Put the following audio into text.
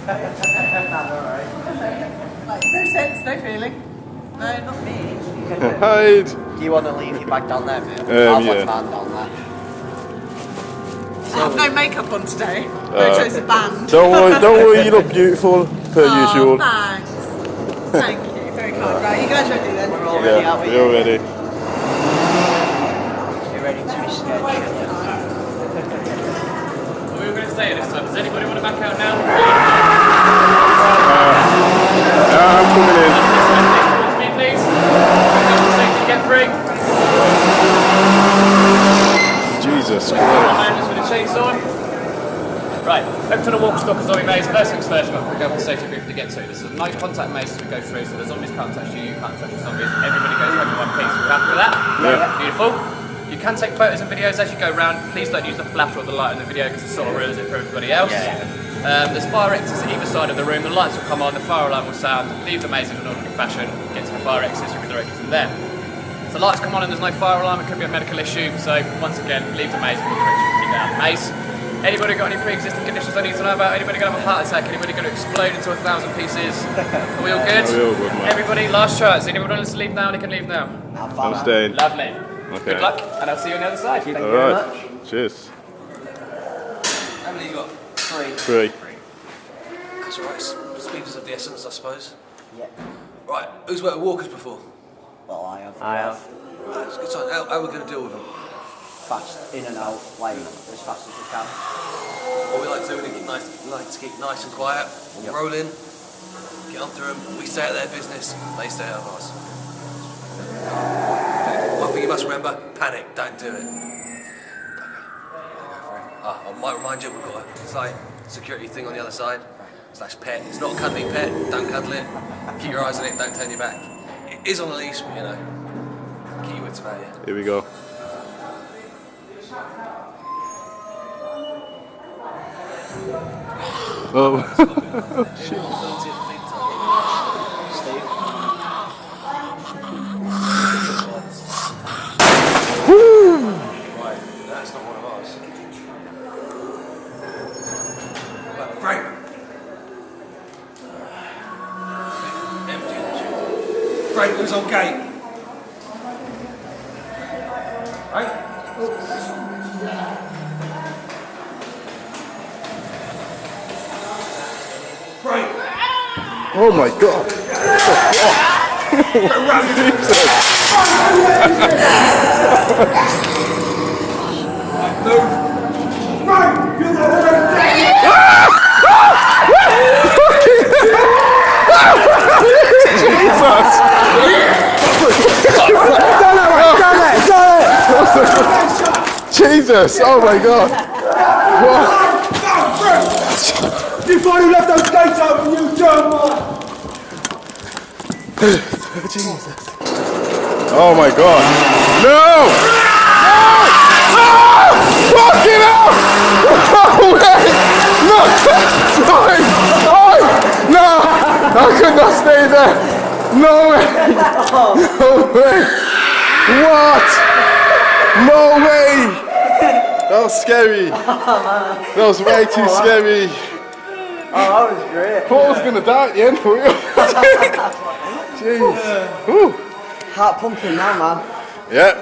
alright. No sense, no feeling. No, not me. Hide. Do you want to leave your bag down there, mate? Yeah. Mine down there. I have no makeup on today. Photos are banned. Don't worry, you look beautiful, per usual. Thanks. Thank you, very kind. Right, you guys ready then? We're all ready, aren't we? We're all ready. You're ready to be scared, What are we going to say this time? Does anybody want to back out now? I'm coming in. Towards me, please. Safety, get free. Jesus Come Christ. on, man, just with a chainsaw. Right, open to the walk stock of zombie maze. First things first, we've got to go for the safety booth to get to. This is a no contact maze as we go through, so the zombies can't touch you, you can't touch the zombies. Everybody goes home in one piece. We're happy with that? Yeah. Beautiful. You can take photos and videos as you go around. Please don't use the flash or the light in the video because it sort of ruins it for everybody else. There's fire exits at either side of the room. The lights will come on, the fire alarm will sound. Leave the maze in an orderly fashion. Get to the fire exits, you'll be directed from there. If the lights come on and there's no fire alarm, it could be a medical issue. So once again, leave the maze and we'll direct you from your down the maze. Anybody got any pre-existing conditions I need to know about? Anybody going to have a heart attack? Anybody going to explode into 1,000 pieces? Are we all good? We're all good, man. Everybody, last chance. Anybody want to leave now? They can leave now. I'm staying. Lovely. Okay. Good luck, and I'll see you on the other side. Thank you Alright. very much. Cheers. How many you got? 3. 3. That's alright, speed is of the essence, I suppose. Yeah. Right, who's worked with walkers before? Well, I have. Right, it's a good time. How are we going to deal with them? Fast, in and out, like, as fast as we can. What we like to do, we like to keep nice and quiet. We'll roll in, get on through them. We stay at their business, they stay at ours. One thing you must remember, panic, don't do it. I might remind you, we've got a slight security thing on the other side. / pet. It's not a cuddly pet, don't cuddle it. Keep your eyes on it, don't turn your back. It is on a leash, but you know, keep your wits about you. Here we go. Oh. Right, that's not one of ours. Right, Frank. Empty. Frank, who's on gate? Right? Frank. Oh my god. Frank, you're the Jesus! Oh my god! You finally left those gates open, you germ. Jesus! Oh my god! No! No! No! Fucking hell! No way! No! No! I could not stay there! No way! No way! What? No way! That was scary. That was way too scary. Oh, that was great. I thought I was going to die at the end for real. Jeez. Heart pumping now, man. Yeah.